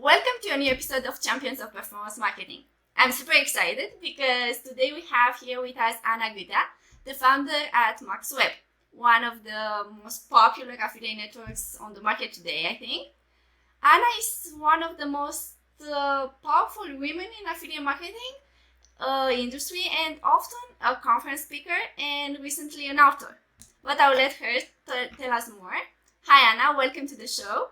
Welcome to a new episode of Champions of Performance Marketing. I'm super excited because today we have here with us Gita, the founder at MaxWeb, one of the most popular affiliate networks on the market today, I think. Anna is one of the most powerful women in affiliate marketing industry and often a conference speaker and recently an author. But I'll let her tell us more. Hi Anna, welcome to the show.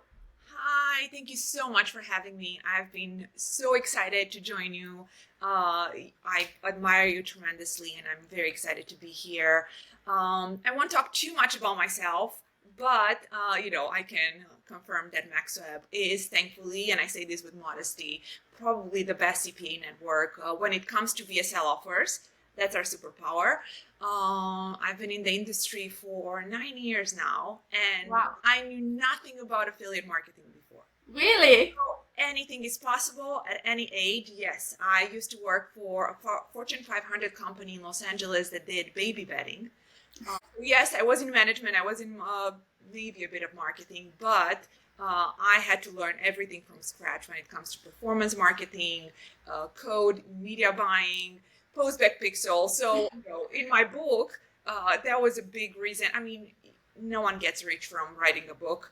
Hi, thank you so much for having me. I've been so excited to join you. I admire you tremendously and I'm very excited to be here. I won't talk too much about myself, but I can confirm that MaxWeb is, thankfully, and I say this with modesty, probably the best CPA network when it comes to VSL offers. That's our superpower. I've been in the industry for 9 years now, and Wow. I knew nothing about affiliate marketing before. Really? So anything is possible at any age. Yes, I used to work for a Fortune 500 company in Los Angeles that did baby bedding. Yes, I was in management. I was in maybe a bit of marketing, but I had to learn everything from scratch when it comes to performance marketing, code, media buying, post-back pixel. So in my book, that was a big reason. I mean, no one gets rich from writing a book.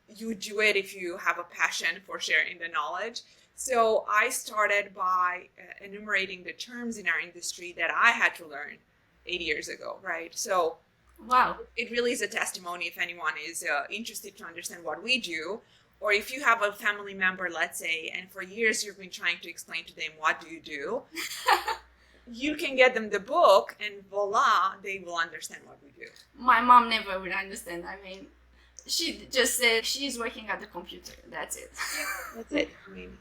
You do it if you have a passion for sharing the knowledge. So I started by enumerating the terms in our industry that I had to learn 8 years ago, right? So Wow. it really is a testimony if anyone is interested to understand what we do, or if you have a family member, let's say, and for years you've been trying to explain to them what do you do, you can get them the book and voila, they will understand what we do. My mom never would understand. I mean, she just said she's working at the computer. That's it. That's it. I mean,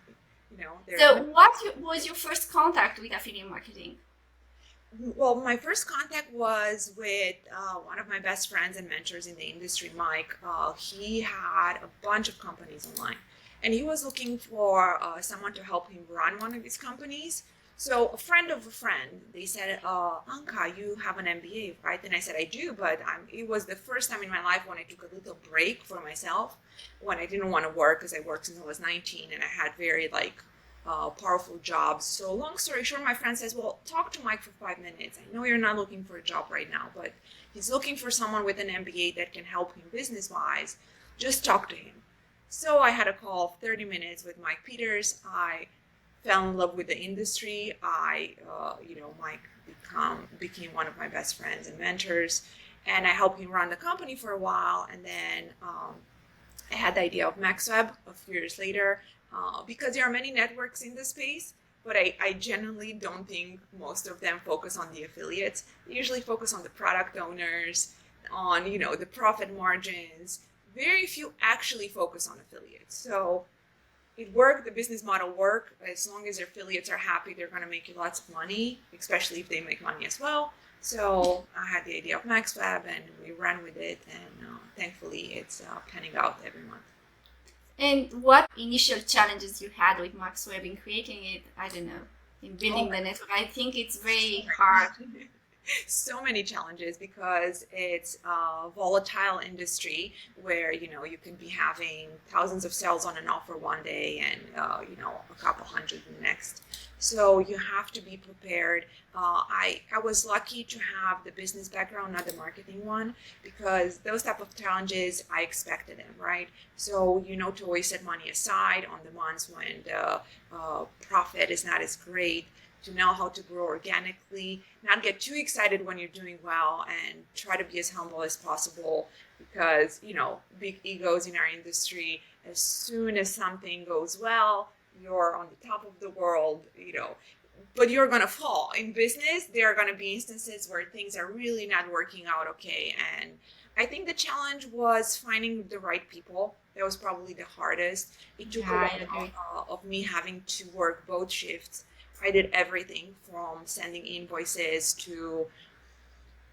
So what was your first contact with affiliate marketing? Well, my first contact was with one of my best friends and mentors in the industry, Mike. He had a bunch of companies online, and he was looking for someone to help him run one of his companies. So a friend of a friend, they said, Anca, you have an MBA, right? And I said, I do, but it was the first time in my life when I took a little break for myself, when I didn't want to work, because I worked since I was 19, and I had very powerful jobs. So long story short, my friend says, well, talk to Mike for 5 minutes. I know you're not looking for a job right now, but he's looking for someone with an MBA that can help him business-wise. Just talk to him. So I had a call of 30 minutes with Mike Peters. I fell in love with the industry. Mike became one of my best friends and mentors, and I helped him run the company for a while. And then I had the idea of MaxWeb a few years later. Because there are many networks in the space, but I generally don't think most of them focus on the affiliates. They usually focus on the product owners, on the profit margins. Very few actually focus on affiliates. So it worked, the business model worked. As long as their affiliates are happy, they're going to make you lots of money, especially if they make money as well. So I had the idea of MaxWeb and we ran with it, and thankfully it's panning out every month. And what initial challenges you had with MaxWeb in creating it? I don't know, in building the network. I think it's very hard. So many challenges because it's a volatile industry where you can be having thousands of sales on an offer one day and a couple hundred the next. So you have to be prepared. I was lucky to have the business background, not the marketing one, because those type of challenges I expected them, right? So to always set money aside on the months when the profit is not as great, to know how to grow organically, not get too excited when you're doing well, and try to be as humble as possible because, big egos in our industry, as soon as something goes well, you're on the top of the world, but you're going to fall. In business, there are going to be instances where things are really not working out okay. And I think the challenge was finding the right people. That was probably the hardest. It took a while of me having to work both shifts. I did everything from sending invoices to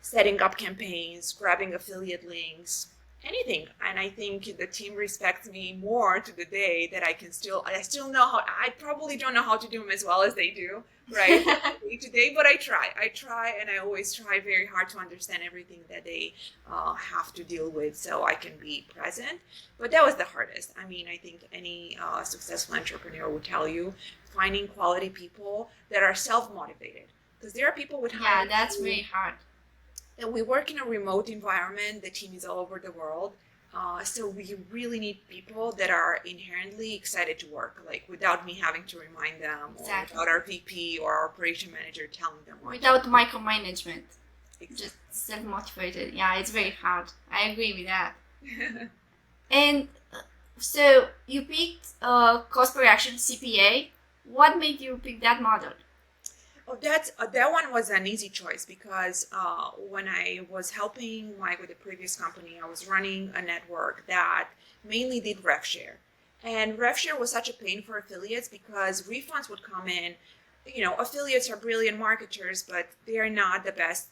setting up campaigns, grabbing affiliate links, anything. And I think the team respects me more to the day that I still know how. I probably don't know how to do them as well as they do, right? Day to day, but I try, and I always try very hard to understand everything that they have to deal with, so I can be present. But that was the hardest. I mean, I think any successful entrepreneur would tell you, finding quality people that are self-motivated, because there are people with Yeah, that's very hard. and we work in a remote environment. The team is all over the world. So we really need people that are inherently excited to work, like without me having to remind them, Exactly. or without our VP or our operation manager telling them what. Without micromanagement. Exactly. Just self-motivated. Yeah, it's very hard. I agree with that. And so you picked cost per action CPA. What made you pick that model? Oh, that one was an easy choice because when I was helping Mike with the previous company, I was running a network that mainly did rev share. And rev share was such a pain for affiliates because refunds would come in. You know, affiliates are brilliant marketers, but they are not the best.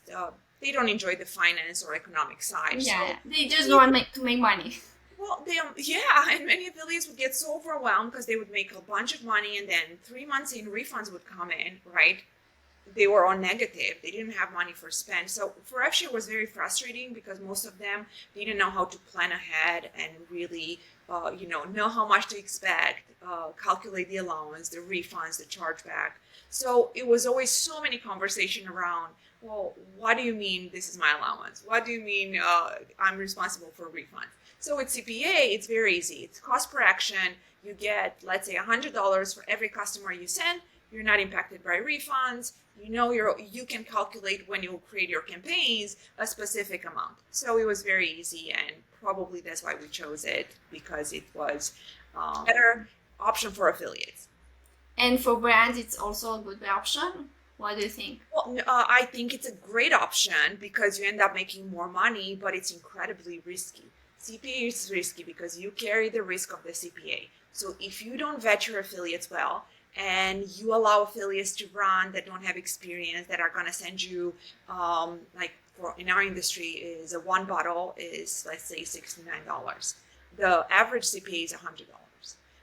They don't enjoy the finance or economic side. Yeah, So they just want to make money. well, yeah, and many affiliates would get so overwhelmed because they would make a bunch of money, and then 3 months in, refunds would come in, right? They were all negative. They didn't have money for spend. So for FShare was very frustrating because most of them didn't know how to plan ahead and really, know how much to expect, calculate the allowance, the refunds, the chargeback. So it was always so many conversation around, well, what do you mean this is my allowance? What do you mean I'm responsible for refunds? So with CPA, it's very easy. It's cost per action. You get, let's say, $100 for every customer you send. You're not impacted by refunds. You can calculate when you create your campaigns a specific amount. So it was very easy, and probably that's why we chose it, because it was a better option for affiliates. And for brands, it's also a good option. What do you think? Well, I think it's a great option because you end up making more money, but it's incredibly risky. CPA is risky because you carry the risk of the CPA. So if you don't vet your affiliates well, and you allow affiliates to run that don't have experience, that are going to send you, in our industry, is a one bottle is, let's say, $69. The average CPA is $100.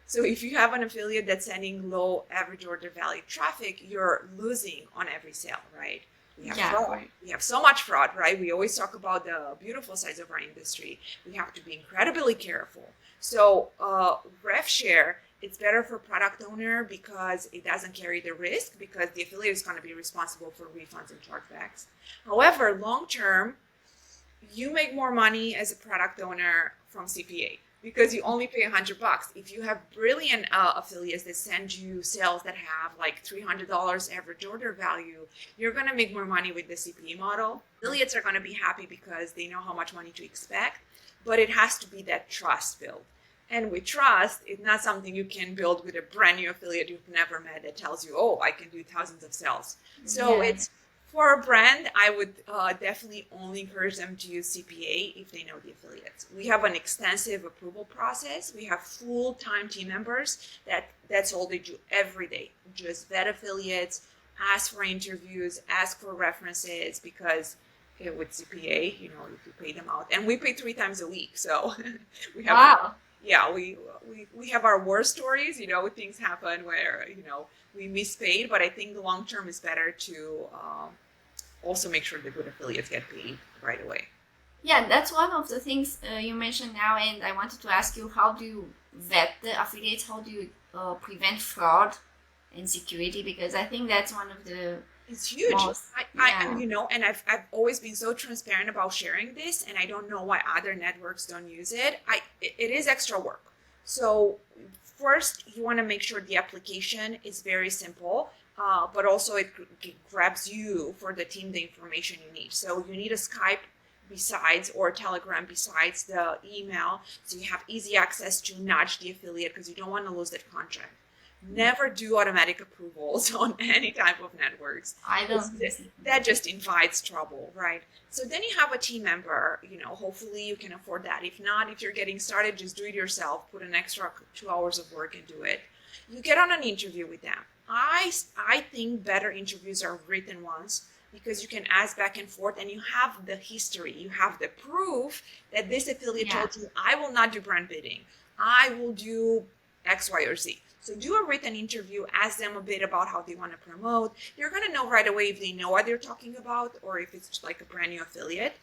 So if you have an affiliate that's sending low average order value traffic, you're losing on every sale, right? We have fraud. Right. We have so much fraud, right? We always talk about the beautiful sides of our industry. We have to be incredibly careful. So rev share, it's better for product owner because it doesn't carry the risk, because the affiliate is going to be responsible for refunds and chargebacks. However, long term, you make more money as a product owner from CPA because you only pay $100. If you have brilliant affiliates that send you sales that have like $300 average order value, you're going to make more money with the CPA model. Affiliates are going to be happy because they know how much money to expect, but it has to be that trust built. And with trust, it's not something you can build with a brand new affiliate you've never met that tells you, oh, I can do thousands of sales. So it's, for a brand, I would definitely only encourage them to use CPA if they know the affiliates. We have an extensive approval process. We have full-time team members that's all they do every day. Just vet affiliates, ask for interviews, ask for references, because with CPA, you pay them out. And we pay 3 times a week. So we have... Wow. Yeah, we have our war stories, things happen where, we mispaid, but I think the long term is better to also make sure the good affiliates get paid right away. Yeah, that's one of the things you mentioned now, and I wanted to ask you, how do you vet the affiliates? How do you prevent fraud and security? Because I think that's one of the... It's huge. I've always been so transparent about sharing this, and I don't know why other networks don't use it. It is extra work. So first, you want to make sure the application is very simple, but also it grabs you for the team the information you need. So you need a Skype besides, or Telegram besides the email, so you have easy access to nudge the affiliate because you don't want to lose that contract. Never do automatic approvals on any type of networks. I don't. That just invites trouble, right? So then you have a team member, hopefully you can afford that. If not, if you're getting started, just do it yourself. Put an extra 2 hours of work and do it. You get on an interview with them. I think better interviews are written ones. because you can ask back and forth and you have the history, you have the proof that this affiliate told you, I will not do brand bidding, I will do X, Y, or Z. So do a written interview, ask them a bit about how they want to promote. You're going to know right away if they know what they're talking about or if it's like a brand new affiliate.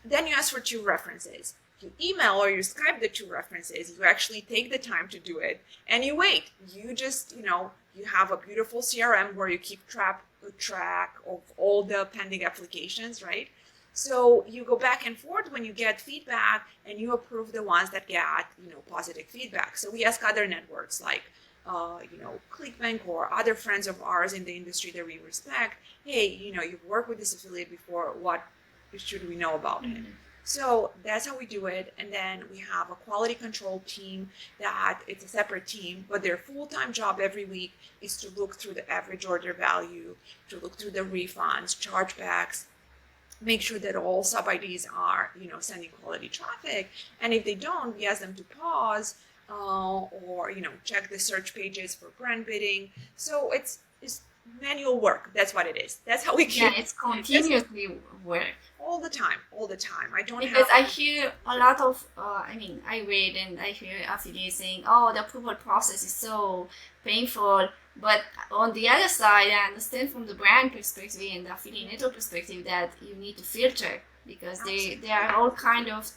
Then you ask for 2 references. You email or you Skype the 2 references. You actually take the time to do it and you wait. You just, you have a beautiful CRM where you keep track of all the pending applications, right? So you go back and forth when you get feedback and you approve the ones that get, positive feedback. So we ask other networks like, ClickBank or other friends of ours in the industry that we respect, hey, you've worked with this affiliate before, what should we know about it? So that's how we do it. And then we have a quality control team that it's a separate team, but their full-time job every week is to look through the average order value, to look through the refunds, chargebacks, make sure that all sub-IDs are, sending quality traffic. And if they don't, we ask them to pause or, check the search pages for brand bidding. So it's manual work. That's what it is. That's how we keep. Yeah, it's continuously work. All the time. I don't because I hear a lot of, I read and I hear affiliates saying, oh, the approval process is so painful. But on the other side, I understand from the brand perspective and the affiliate network perspective that you need to filter because there are all kind of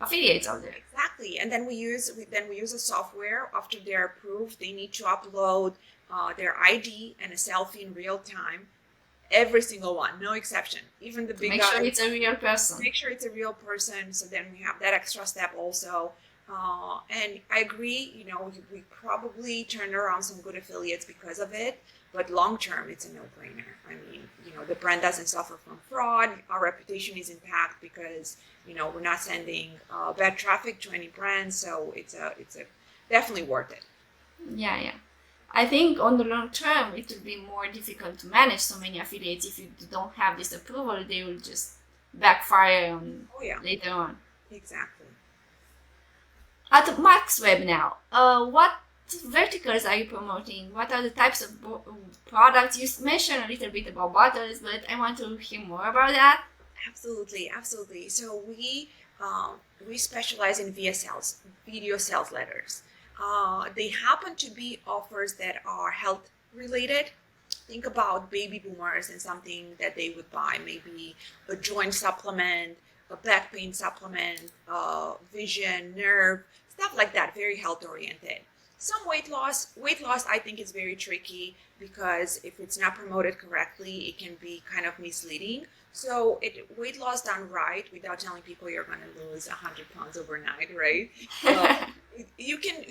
affiliates out there. Exactly. And then we use a software. After they're approved, they need to upload their ID and a selfie in real time. Every single one, no exception. Even the big guys. Make sure it's a real person. Make sure it's a real person. So then we have that extra step also. And I agree, we probably turned around some good affiliates because of it. But long term, it's a no-brainer. I mean, the brand doesn't suffer from fraud. Our reputation is intact because, we're not sending bad traffic to any brand. So it's definitely worth it. Yeah. I think on the long term, it will be more difficult to manage so many affiliates. If you don't have this approval, they will just backfire on later on. Exactly. At MaxWeb now, what verticals are you promoting? What are the types of products? You mentioned a little bit about bottles, but I want to hear more about that. Absolutely. So we specialize in VSLs, video sales letters. They happen to be offers that are health related. Think about baby boomers and something that they would buy, maybe a joint supplement, a back pain supplement, vision, nerve, stuff like that, very health oriented. Some weight loss I think is very tricky because if it's not promoted correctly, it can be kind of misleading. So weight loss done right without telling people you're going to lose 100 pounds overnight, right? You can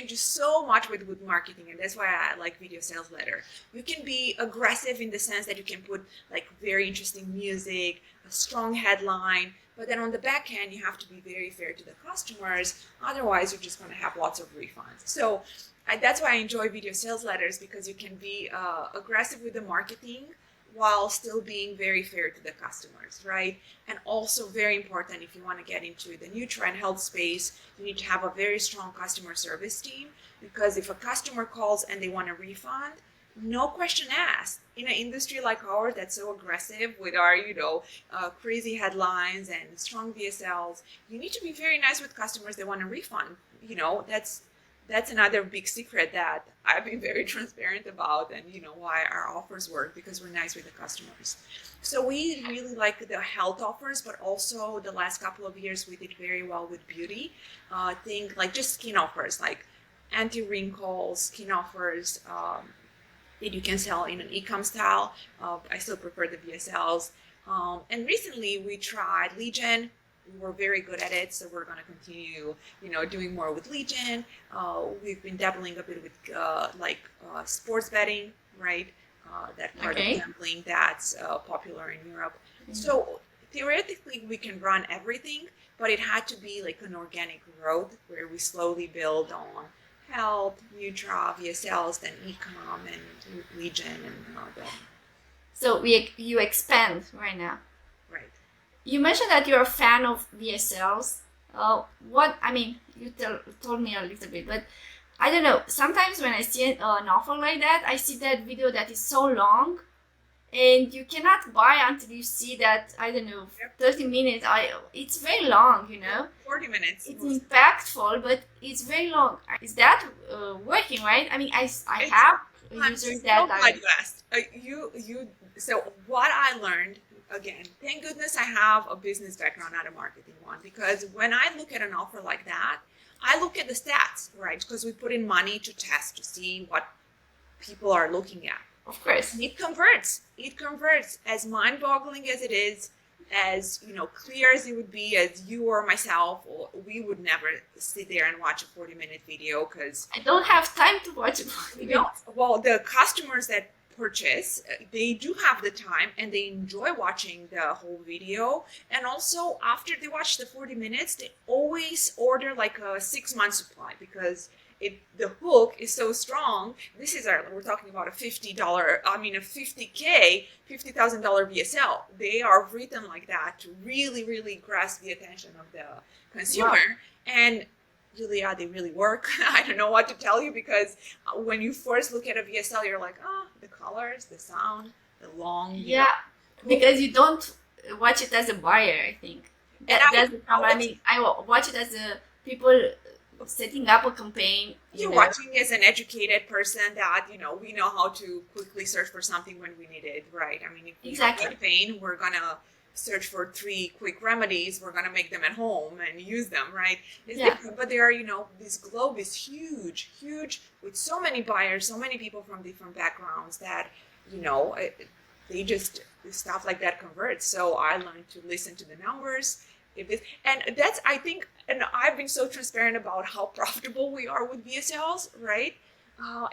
do so much with marketing, and that's why I like video sales letter. You can be aggressive in the sense that you can put like very interesting music, a strong headline, but then on the back end, you have to be very fair to the customers. Otherwise, you're just going to have lots of refunds. So that's why I enjoy video sales letters, because you can be aggressive with the marketing while still being very fair to the customers, right? And also very important, if you want to get into the nutri and health space, you need to have a very strong customer service team, because if a customer calls and they want a refund, no question asked. In an industry like ours that's so aggressive with our, crazy headlines and strong VSLs, you need to be very nice with customers that want a refund. That's another big secret that I've been very transparent about, and why our offers work, because we're nice with the customers. So we really like the health offers, but also the last couple of years we did very well with beauty. Think like just skin offers, like anti-wrinkle skin offers that you can sell in an e-com style. I still prefer the VSLs. And recently we tried Legion. We were very good at it, so we're going to continue, doing more with Legion. We've been dabbling a bit with sports betting, right? That part of gambling that's popular in Europe. Mm-hmm. So theoretically, we can run everything, but it had to be like an organic growth where we slowly build on health, Nutra, VSLs, then e-com and Legion and that. So you expand right now. Right. You mentioned that you're a fan of VSLs. You told me a little bit, but I don't know. Sometimes when I see an offer like that, I see that video that is so long, and you cannot buy until you see that, I don't know, 30 minutes. It's very long, 40 minutes. It's impactful, but it's very long. Is that working, right? I mean, I have users that I'm so glad you asked. So what I learned, again, thank goodness I have a business background, not a marketing one, because when I look at an offer like that, I look at the stats, right? Because we put in money to test to see what people are looking at. Of course. It converts. It converts. As mind-boggling as it is, as clear as it would be, as you or myself, or we would never sit there and watch a 40-minute video because I don't have time to watch it. Well, the customers that purchase, they do have the time and they enjoy watching the whole video. And also, after they watch the 40 minutes, they always order like a 6-month supply because the hook is so strong. We're talking about a $50,000 VSL. They are written like that to really, really grasp the attention of the consumer. Wow. And Julia, they really work. I don't know what to tell you because when you first look at a VSL, you're like, the colors, the sound, the long. Yeah, because you don't watch it as a buyer, I think. That's the problem. I mean, I watch it as a people setting up a campaign. You're watching as an educated person that, we know how to quickly search for something when we need it, right? I mean, if we have pain, we're going to search for 3 quick remedies. We're going to make them at home and use them, right? But there are, this globe is huge, huge with so many buyers, so many people from different backgrounds that, they just, stuff like that converts. So I learned to listen to the numbers. I think, and I've been so transparent about how profitable we are with VSLs, right?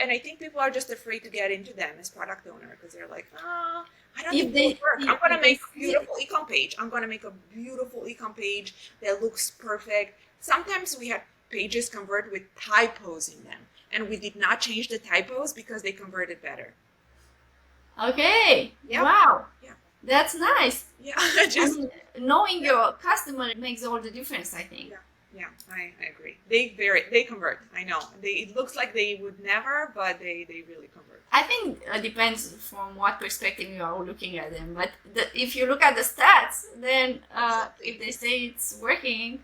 And I think people are just afraid to get into them as product owner because they're like, I don't think it will work. I'm going to make a beautiful e-com page. I'm going to make a beautiful e-com page that looks perfect. Sometimes we had pages convert with typos in them, and we did not change the typos because they converted better. Okay. Yep. Wow. Yeah. That's nice. Yeah. Knowing your customer makes all the difference, I think. Yeah, I agree. They convert. I know. It looks like they would never, but they really convert. I think it depends from what perspective you are looking at them. But if you look at the stats, then if they say it's working,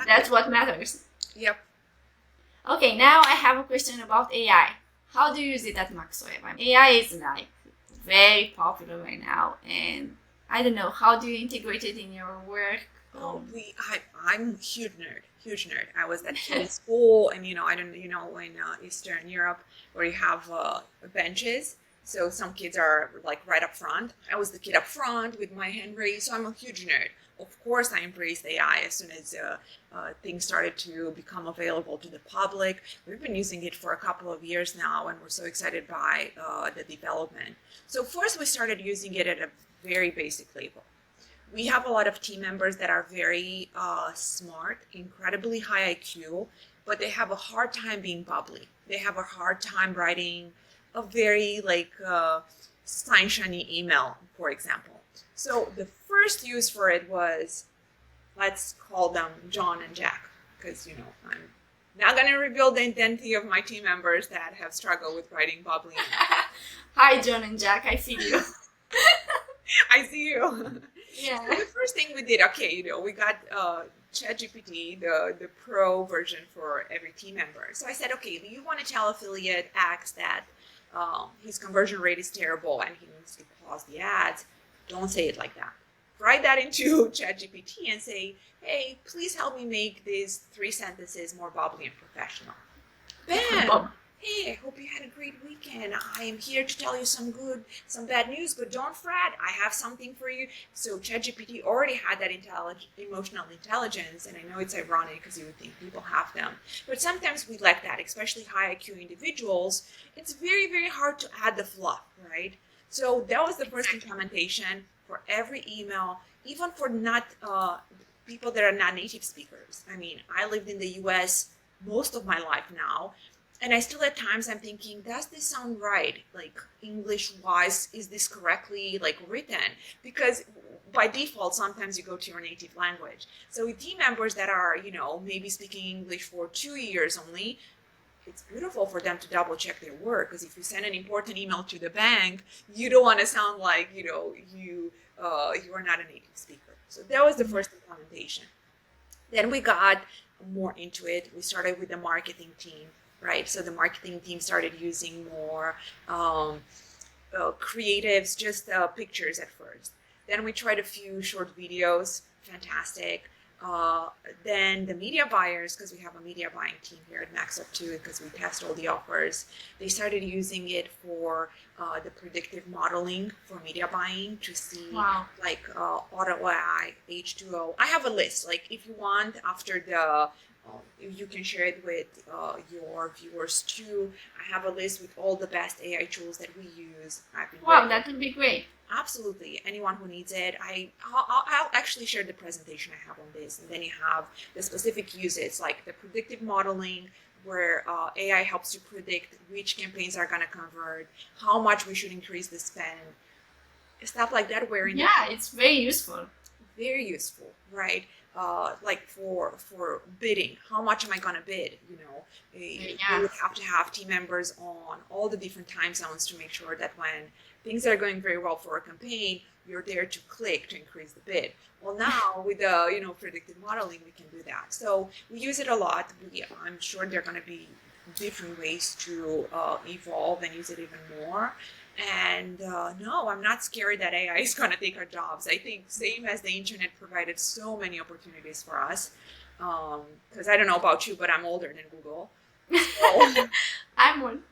that's what matters. Yep. Okay, now I have a question about AI. How do you use it at MaxWeb? I mean, AI is like very popular right now, and I don't know, how do you integrate it in your work? I'm a huge nerd. I was at school, and I don't in Eastern Europe where you have benches, so some kids are like right up front. I was the kid up front with my hand raised, so I'm a huge nerd. Of course, I embraced AI as soon as things started to become available to the public. We've been using it for a couple of years now, and we're so excited by the development. So first, we started using it at a very basic level. We have a lot of team members that are very smart, incredibly high IQ, but they have a hard time being bubbly. They have a hard time writing a very shiny email, for example. So the first use for it was, let's call them John and Jack, because I'm not going to reveal the identity of my team members that have struggled with writing bubbly emails. Hi, John and Jack. I see you. I see you. Yeah. So the first thing we did, we got ChatGPT, the pro version for every team member. So I said, okay, you want to tell affiliate X that his conversion rate is terrible and he needs to pause the ads. Don't say it like that. Write that into ChatGPT and say, hey, please help me make these 3 sentences more bubbly and professional. Bam! Hey, I hope you had a great weekend. I am here to tell you some bad news, but don't fret. I have something for you. So ChatGPT already had that emotional intelligence, and I know it's ironic because you would think people have them. But sometimes we lack that, especially high IQ individuals. It's very, very hard to add the fluff, right? So that was the first implementation for every email, even for not people that are not native speakers. I mean, I lived in the US most of my life now, and I still at times I'm thinking, does this sound right? Like English-wise, is this correctly written? Because by default, sometimes you go to your native language. So with team members that are, maybe speaking English for 2 years only, it's beautiful for them to double check their work, because if you send an important email to the bank, you don't want to sound like, you are not a native speaker. So that was the first implementation. Then we got more into it. We started with the marketing team, right? So the marketing team started using more creatives, just pictures at first. Then we tried a few short videos, fantastic. Then the media buyers, because we have a media buying team here at MaxWeb too, because we test all the offers, they started using it for the predictive modeling for media buying to see like auto AI, H2O. I have a list. Like if you want, after the you can share it with your viewers too. I have a list with all the best AI tools that we use. That would be great. Absolutely. Anyone who needs it, I'll actually share the presentation I have on this, and then you have the specific uses like the predictive modeling, where AI helps you predict which campaigns are going to convert, how much we should increase the spend, stuff like that. It's very useful. Very useful, right? Like for bidding, how much am I going to bid? You would have to have team members on all the different time zones to make sure that when things are going very well for a campaign, you're there to click to increase the bid. Well, now with the predictive modeling, we can do that. So we use it a lot. I'm sure there are going to be different ways to evolve and use it even more. And no, I'm not scared that AI is going to take our jobs. I think same as the internet provided so many opportunities for us. Because I don't know about you, but I'm older than Google. So, I'm one.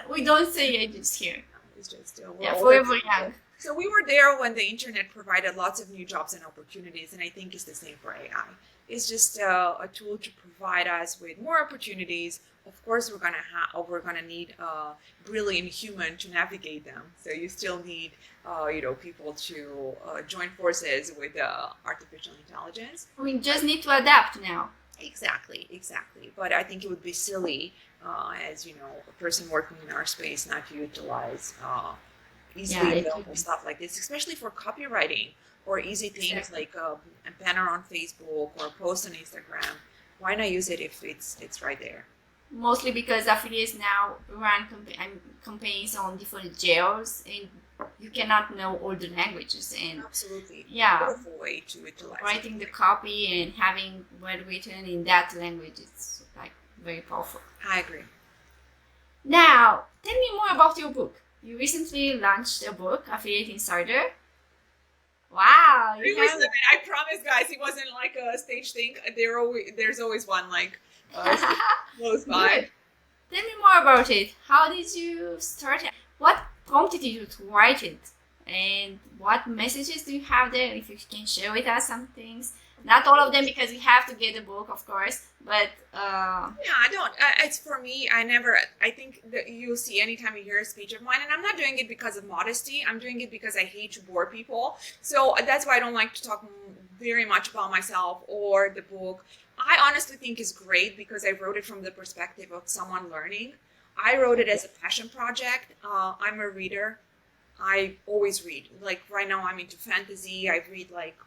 We don't say ages here. It's just forever young. So we were there when the internet provided lots of new jobs and opportunities, and I think it's the same for AI. It's just a tool to provide us with more opportunities. Of course, we're gonna need a brilliant human to navigate them. So you still need, people to join forces with artificial intelligence. We just need to adapt now. Exactly. But I think it would be silly, as a person working in our space, not to utilize easily available stuff like this, especially for copywriting or easy things like a banner on Facebook or a post on Instagram. Why not use it if it's right there? Mostly because affiliates now run campaigns on different jails, and you cannot know all the languages. And absolutely, beautiful way to utilize writing the copy and having well written in that language. It's like very powerful. I agree. Now, tell me more about your book. You recently launched a book, Affiliate Insider. Wow! I promise, guys, it wasn't like a stage thing. There's always one like close by. Good. Tell me more about it. How did you start it? What prompted you to write it? And what messages do you have there? If you can share with us some things. Not all of them, because we have to get the book, of course. But I don't. It's for me. I think that you'll see anytime you hear a speech of mine, and I'm not doing it because of modesty. I'm doing it because I hate to bore people. So that's why I don't like to talk very much about myself or the book. I honestly think it's great because I wrote it from the perspective of someone learning. I wrote it as a passion project. I'm a reader. I always read. Like right now, I'm into fantasy. I read like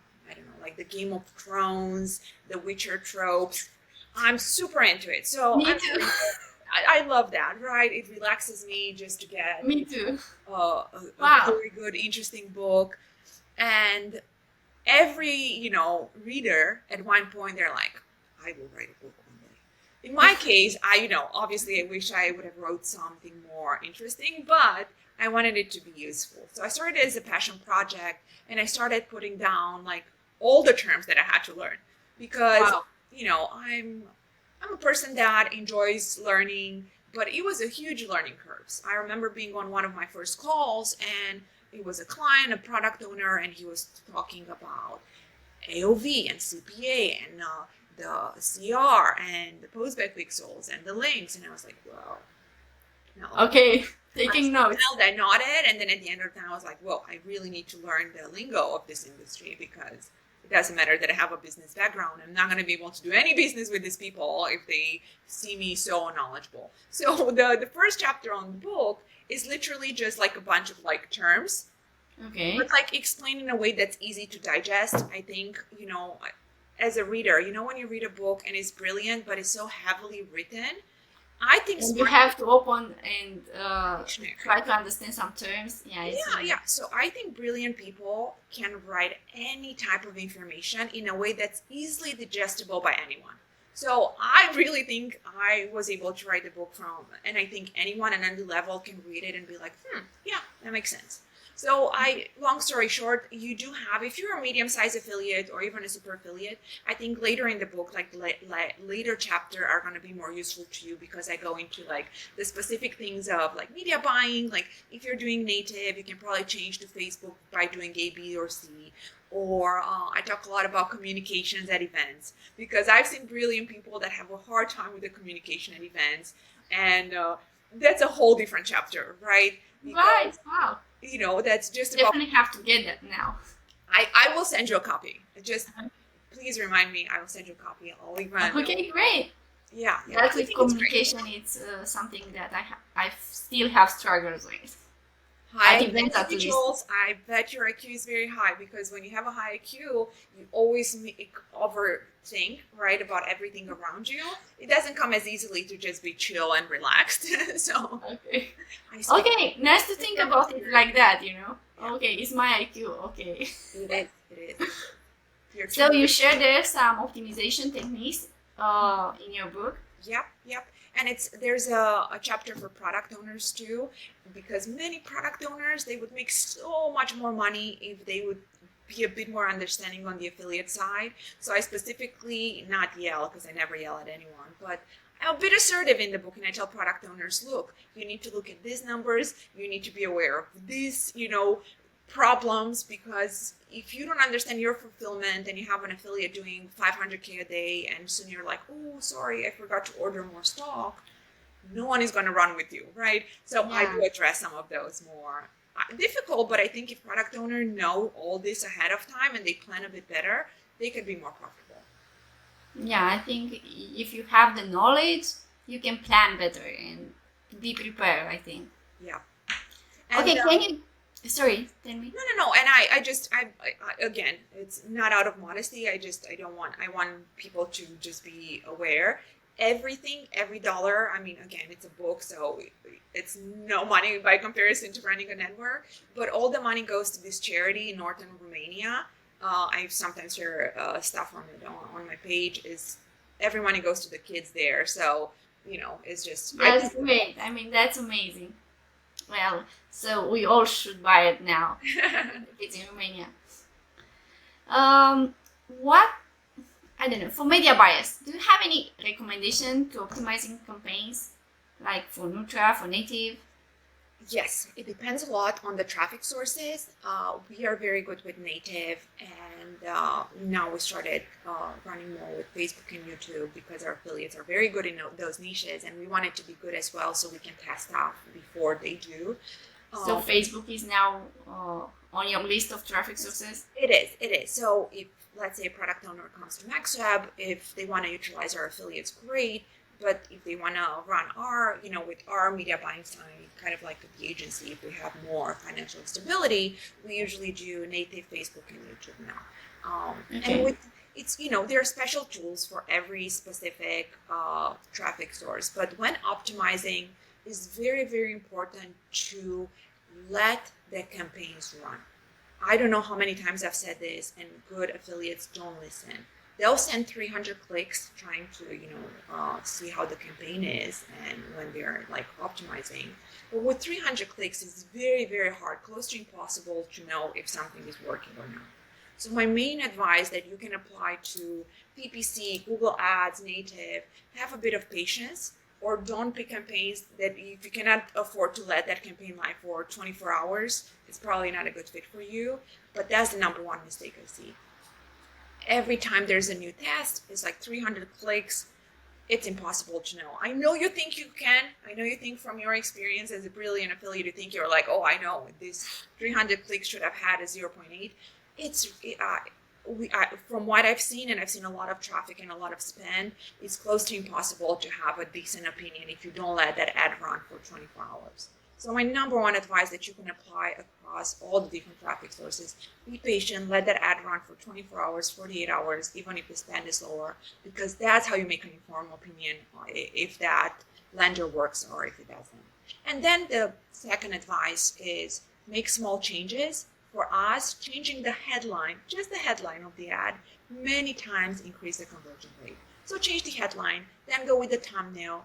the Game of Thrones, the Witcher tropes. I'm super into it. So me too. I love that, right? It relaxes me just to get me too. A very good, interesting book. And every, reader at one point, they're like, I will write a book one day. In my case, obviously I wish I would have wrote something more interesting, but I wanted it to be useful. So I started as a passion project, and I started putting down like all the terms that I had to learn, because I'm a person that enjoys learning, but it was a huge learning curve. I remember being on one of my first calls, and it was a client, a product owner, and he was talking about AOV and CPA and the CR and the postback pixels and the links, and I was like, wow. No. Okay. Taking notes. I nodded, and then at the end of the time, I was like, "Whoa! I really need to learn the lingo of this industry, because it doesn't matter that I have a business background. I'm not going to be able to do any business with these people if they see me so knowledgeable." So the first chapter on the book is literally just like a bunch of like terms, okay, but like explained in a way that's easy to digest. I think as a reader, when you read a book and it's brilliant, but it's so heavily written. I think And you have to open and dictionary. try to understand some terms. Yeah. So I think brilliant people can write any type of information in a way that's easily digestible by anyone. So I really think I was able to write the book from, and I think anyone at any level can read it and be like, yeah, that makes sense. So long story short, you do have, if you're a medium-sized affiliate or even a super affiliate, I think later in the book, like later chapter are going to be more useful to you, because I go into like the specific things of like media buying. Like if you're doing native, you can probably change to Facebook by doing A, B, or C. Or I talk a lot about communications at events, because I've seen brilliant people that have a hard time with the communication at events. And that's a whole different chapter, right? Right. Wow. That's just definitely have to get that now. I will send you a copy. Just please remind me. I will send you a copy. I'll even. Okay, great. Yeah. That with communication, it's something that I still have struggles with. High individuals, I bet your IQ is very high, because when you have a high IQ, you always overthink, right, about everything around you. It doesn't come as easily to just be chill and relaxed. So okay, nice to think about it like that, Okay, it's my IQ. Okay. It is. So you share there some optimization techniques in your book. Yep. And there's a chapter for product owners too, because many product owners, they would make so much more money if they would be a bit more understanding on the affiliate side. So I specifically not yell, because I never yell at anyone, but I'm a bit assertive in the book, and I tell product owners, look, you need to look at these numbers, you need to be aware of these, problems, because if you don't understand your fulfillment and you have an affiliate doing 500K a day, and soon you're like, oh, sorry, I forgot to order more stock, no one is going to run with you, right? So I do address some of those more difficult, but I think if product owners know all this ahead of time and they plan a bit better, they could be more profitable. Yeah, I think if you have the knowledge, you can plan better and be prepared, I think. Yeah. And, okay, can you... Sorry, tell me. No. And I again, it's not out of modesty. I want people to just be aware. Every dollar, I mean, again, it's a book, so it's no money by comparison to running a network, but all the money goes to this charity in northern Romania. I sometimes share stuff on it on my page. Is every money goes to the kids there. So, it's just... That's great. I mean, that's amazing. Well, so we all should buy it now. It's in Romania. I don't know, for media buyers, do you have any recommendation to optimizing campaigns, like for Nutra, for native? Yes, it depends a lot on the traffic sources. We are very good with native, and now we started running more with Facebook and YouTube, because our affiliates are very good in those niches, and we want it to be good as well, so we can test out before they do. So Facebook is now on your list of traffic sources? It is. So if, let's say, a product owner comes to MaxWeb, if they want to utilize our affiliates, great. But if they want to run with our media buying side, kind of like the agency, if we have more financial stability, we usually do native Facebook and YouTube now. And with there are special tools for every specific traffic source. But when optimizing, it's very, very important to let the campaigns run. I don't know how many times I've said this, and good affiliates don't listen. They'll send 300 clicks trying to, see how the campaign is, and when they're like optimizing. But with 300 clicks, it's very, very hard, close to impossible to know if something is working or not. So my main advice that you can apply to PPC, Google Ads, native, have a bit of patience, or don't pick campaigns that if you cannot afford to let that campaign live for 24 hours, it's probably not a good fit for you. But that's the number one mistake I see. Every time there's a new test, it's like 300 clicks. It's impossible to know. I know you think you can. I know you think from your experience as a brilliant affiliate, you think you're like, oh, I know this 300 clicks should have had a 0.8. From what I've seen, and I've seen a lot of traffic and a lot of spend, it's close to impossible to have a decent opinion if you don't let that ad run for 24 hours. So my number one advice that you can apply across all the different traffic sources, be patient, let that ad run for 24 hours, 48 hours, even if the spend is lower, because that's how you make an informed opinion if that land your works or if it doesn't. And then the second advice is make small changes. For us, changing the headline, just the headline of the ad, many times increase the conversion rate. So change the headline, then go with the thumbnail,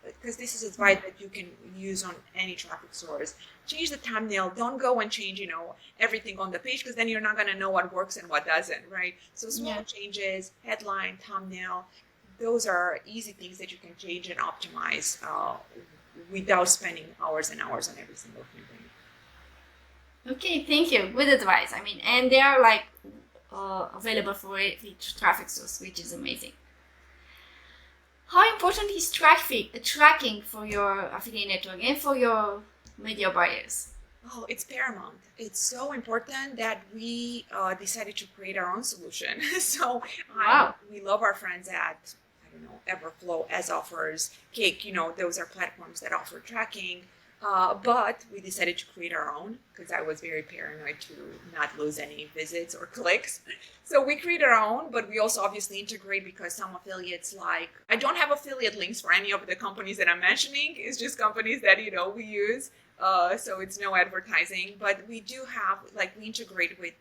because this is advice that you can use on any traffic source. Change the thumbnail. Don't go and change, everything on the page, because then you're not going to know what works and what doesn't, right? So small changes, headline, thumbnail, those are easy things that you can change and optimize without spending hours and hours on every single campaign. Okay, thank you. Good advice. And they are available for each traffic source, which is amazing. How important is tracking for your affiliate network and for your media buyers? Oh, it's paramount. It's so important that we decided to create our own solution. So we love our friends at, Everflow, As Offers, Cake, those are platforms that offer tracking. But we decided to create our own because I was very paranoid to not lose any visits or clicks. So we created our own, but we also obviously integrate because some affiliates I don't have affiliate links for any of the companies that I'm mentioning. It's just companies that, we use. So it's no advertising, but we do have, we integrate with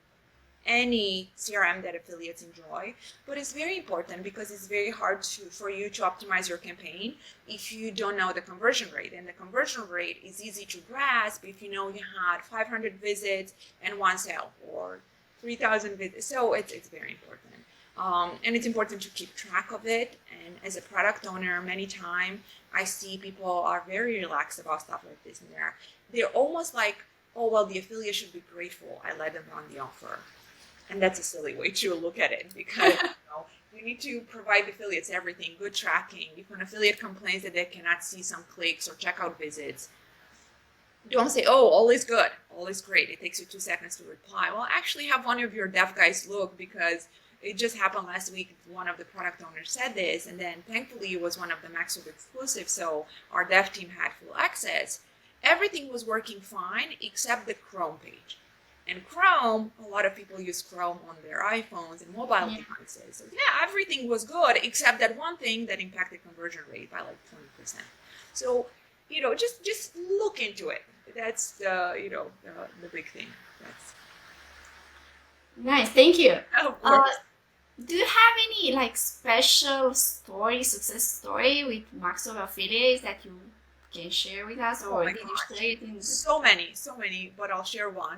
any CRM that affiliates enjoy. But it's very important because it's very hard for you to optimize your campaign if you don't know the conversion rate. And the conversion rate is easy to grasp if you had 500 visits and one sale or 3,000 visits. So it's very important. And it's important to keep track of it. And as a product owner, many times I see people are very relaxed about stuff like this. And they're almost like, oh, well, the affiliate should be grateful I let them run the offer. And that's a silly way to look at it because we need to provide affiliates everything, good tracking. If an affiliate complains that they cannot see some clicks or checkout visits, don't say, oh, all is good, all is great. It takes you 2 seconds to reply. Well, actually have one of your dev guys look because it just happened last week. One of the product owners said this, and then thankfully it was one of the MaxWeb exclusives, so our dev team had full access. Everything was working fine except the Chrome page. And Chrome, a lot of people use Chrome on their iPhones and mobile devices. So everything was good except that one thing that impacted conversion rate by 20%. So, just look into it. That's the big thing. That's nice. Thank you. Of course. Do you have any special success story with MaxWeb affiliates that you can share with us, or did you share it in so many, but I'll share one.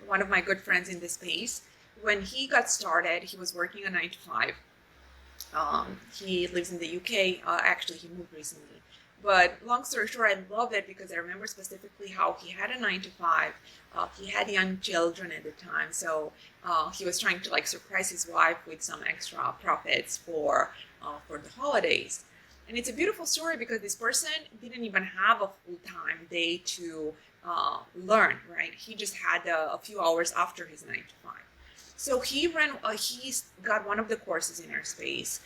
One of my good friends in this space, when he got started, he was working a 9 to 5. He lives in the UK. Actually, he moved recently. But long story short, I love it because I remember specifically how he had a 9 to 5. He had young children at the time, so he was trying to surprise his wife with some extra profits for the holidays. And it's a beautiful story because this person didn't even have a full-time day to learn, right? He just had a few hours after his 9 to 5. So he got one of the courses in our space,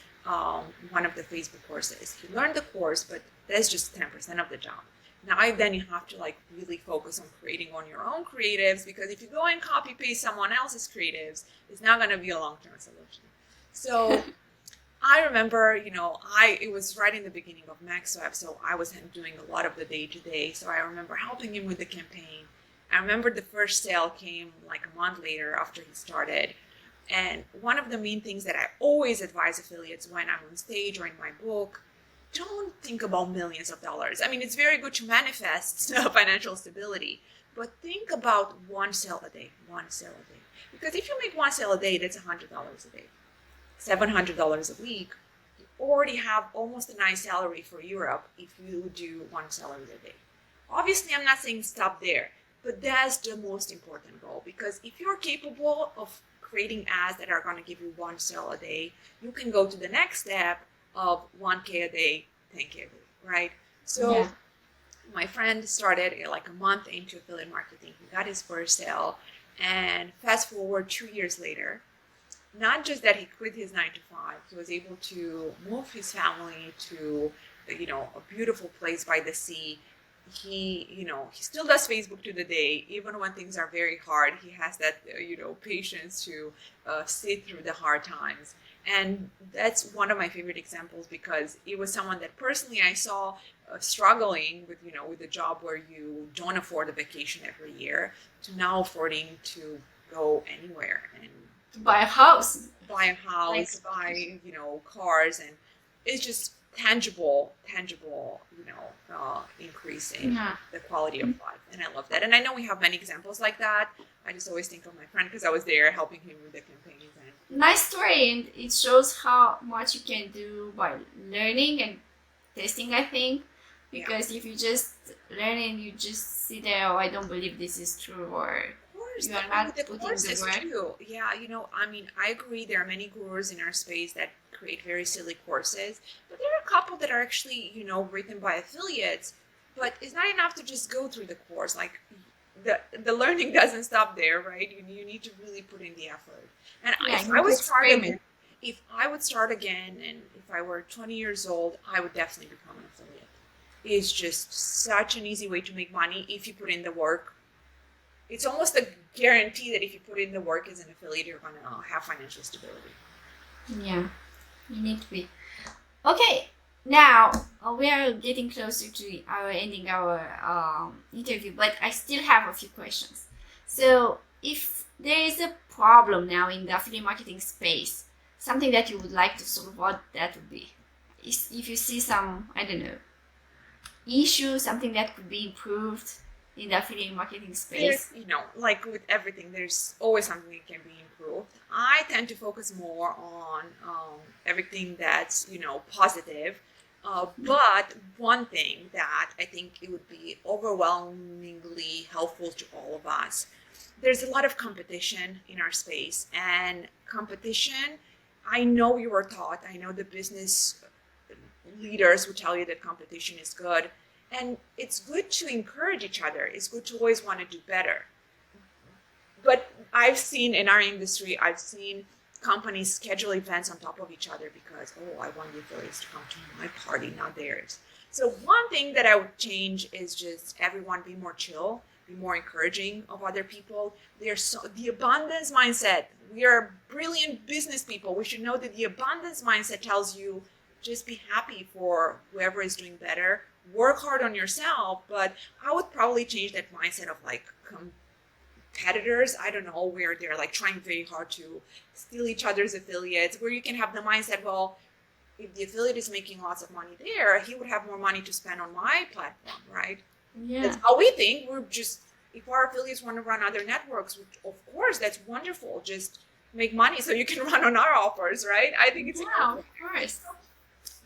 one of the Facebook courses. He learned the course, but that's just 10% of the job. Now then you have to really focus on creating on your own creatives, because if you go and copy paste someone else's creatives, it's not going to be a long-term solution. So I remember, it was right in the beginning of MaxWeb, so I was doing a lot of the day-to-day. So I remember helping him with the campaign. I remember the first sale came a month later after he started. And one of the main things that I always advise affiliates when I'm on stage or in my book, don't think about millions of dollars. It's very good to manifest financial stability, but think about one sale a day. Because if you make one sale a day, that's $100 a day. $700 a week, you already have almost a nice salary for Europe if you do one salary a day. Obviously, I'm not saying stop there, but that's the most important goal, because if you're capable of creating ads that are going to give you one sale a day, you can go to the next step of 1K a day, 10K a day, right? So my friend started a month into affiliate marketing. He got his first sale, and fast forward 2 years later, not just that he quit his 9 to 5, he was able to move his family to, a beautiful place by the sea. He still does Facebook to the day, even when things are very hard. He has that, patience to sit through the hard times. And that's one of my favorite examples because it was someone that personally I saw struggling with, with a job where you don't afford a vacation every year to now affording to go anywhere and To buy a house. buy a house, buy, cars, and it's just tangible, increasing Yeah. the quality of life. And I love that. And I know we have many examples like that. I just always think of my friend because I was there helping him with the campaigns. And Nice story, and it shows how much you can do by learning and testing, I think. Because if you just learn and you just sit there, oh, I don't believe this is true, or you are not putting the work. Too. Yeah, I agree. There are many gurus in our space that create very silly courses, but there are a couple that are actually, written by affiliates. But it's not enough to just go through the course. Like the learning doesn't stop there, right? You need to really put in the effort. And if I would start again, and if I were 20 years old, I would definitely become an affiliate. It's just such an easy way to make money if you put in the work. It's almost a guarantee that if you put in the work as an affiliate, you're going to have financial stability. Yeah, you need to be. Okay, now we are getting closer to our ending our interview, but I still have a few questions. So if there is a problem now in the affiliate marketing space, something that you would like to solve, what that would be? If you see some, I don't know, issue, something that could be improved in the affiliate marketing space? Like with everything, there's always something that can be improved. I tend to focus more on everything that's, positive. But one thing that I think it would be overwhelmingly helpful to all of us, there's a lot of competition in our space. And competition, I know you were taught, I know the business leaders will tell you that competition is good. And it's good to encourage each other. It's good to always want to do better. But I've seen in our industry, companies schedule events on top of each other because, I want the affiliates to come to my party, not theirs. So one thing that I would change is just everyone be more chill, be more encouraging of other people. The abundance mindset. We are brilliant business people. We should know that the abundance mindset tells you just be happy for whoever is doing better. Work hard on yourself, but I would probably change that mindset of like competitors. I don't know, where they're like trying very hard to steal each other's affiliates, where you can have the mindset, well, if the affiliate is making lots of money there, he would have more money to spend on my platform, right? Yeah. That's how we think. If our affiliates want to run other networks, which of course that's wonderful, just make money so you can run on our offers, right? I think it's of course.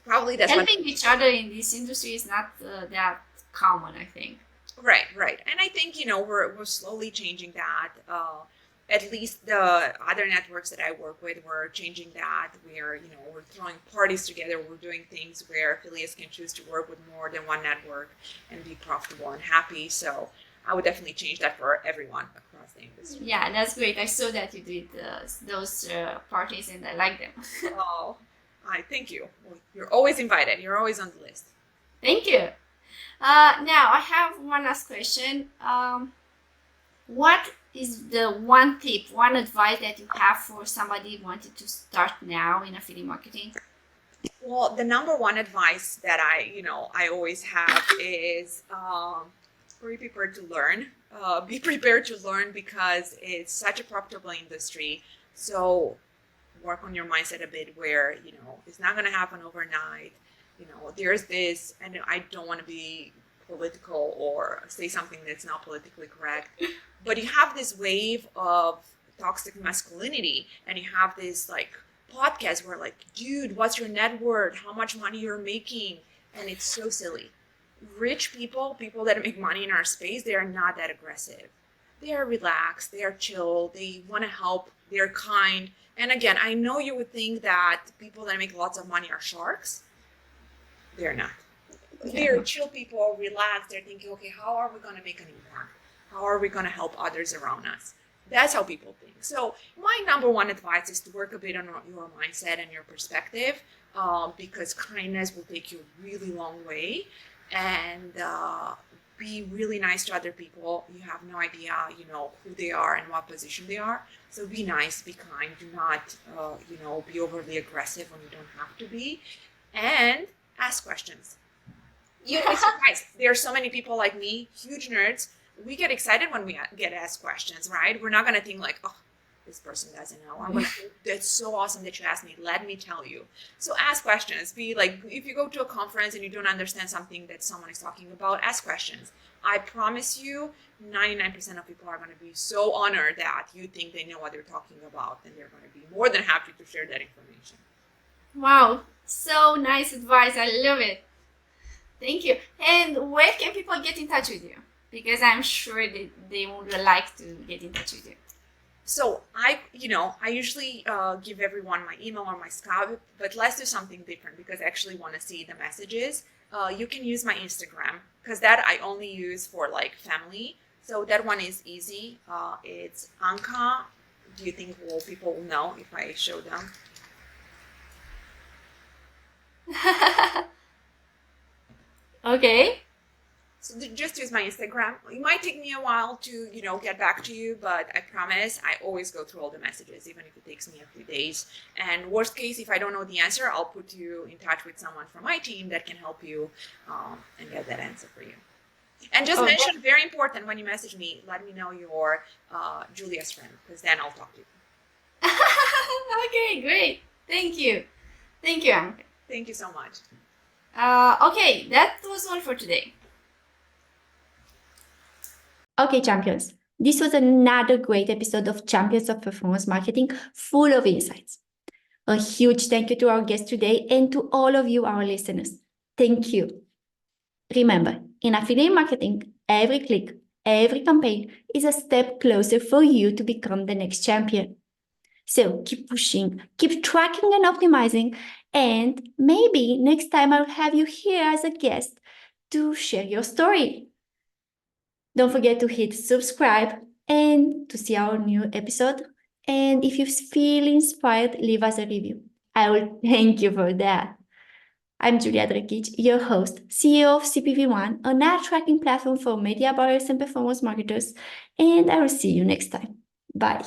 Probably that's helping each other in this industry is not that common, I think. Right. And I think, we're slowly changing that. At least the other networks that I work with, we're changing that. We're throwing parties together. We're doing things where affiliates can choose to work with more than one network and be profitable and happy. So I would definitely change that for everyone across the industry. Yeah, that's great. I saw that you did those parties and I like them. Oh, I thank you. Well, you're always invited. You're always on the list. Thank you. Now I have one last question. What is the one tip, one advice that you have for somebody wanting to start now in affiliate marketing? Well, the number one advice that I always have is be prepared to learn. Be prepared to learn because it's such a profitable industry. So work on your mindset a bit where, it's not going to happen overnight. There's this, and I don't want to be political or say something that's not politically correct, but you have this wave of toxic masculinity and you have this like podcast where like, dude, what's your net worth? How much money you're making? And it's so silly. Rich people that make money in our space, they are not that aggressive. They are relaxed, they are chill, they want to help, they're kind. And again, I know you would think that people that make lots of money are sharks. They're not. They're chill people, relaxed. They're thinking, okay, how are we going to make an impact? How are we going to help others around us? That's how people think. So my number one advice is to work a bit on your mindset and your perspective, because kindness will take you a really long way. And be really nice to other people. You have no idea, who they are and what position they are. So be nice, be kind. Do not, be overly aggressive when you don't have to be. And ask questions. You'd be surprised. There are so many people like me, huge nerds. We get excited when we get asked questions, right? We're not going to think like, oh, this person doesn't know. I'm going to think, that's so awesome that you asked me. Let me tell you. So ask questions. Be like, if you go to a conference and you don't understand something that someone is talking about, ask questions. I promise you, 99% of people are going to be so honored that you think they know what they're talking about, and they're going to be more than happy to share that information. Wow, so nice advice. I love it. Thank you. And where can people get in touch with you? Because I'm sure that they would like to get in touch with you. So I usually give everyone my email or my Skype, but let's do something different because I actually want to see the messages. You can use my Instagram because that I only use for like family. So that one is easy. It's Anca. Do you think people will know if I show them? Okay. So just use my Instagram. It might take me a while to, get back to you, but I promise I always go through all the messages, even if it takes me a few days. And worst case, if I don't know the answer, I'll put you in touch with someone from my team that can help you and get that answer for you. And just mention, very important, when you message me, let me know you're Julia's friend, because then I'll talk to you. Okay, great. Thank you. Thank you, Anca. Thank you so much. Okay, that was all for today. Okay, champions. This was another great episode of Champions of Performance Marketing, full of insights. A huge thank you to our guest today and to all of you, our listeners. Thank you. Remember, in affiliate marketing, every click, every campaign is a step closer for you to become the next champion. So keep pushing, keep tracking and optimizing, and maybe next time I'll have you here as a guest to share your story. Don't forget to hit subscribe and to see our new episode. And if you feel inspired, leave us a review. I will thank you for that. I'm Julia Dragic, your host, CEO of CPV One, an ad tracking platform for media buyers and performance marketers, and I will see you next time. Bye.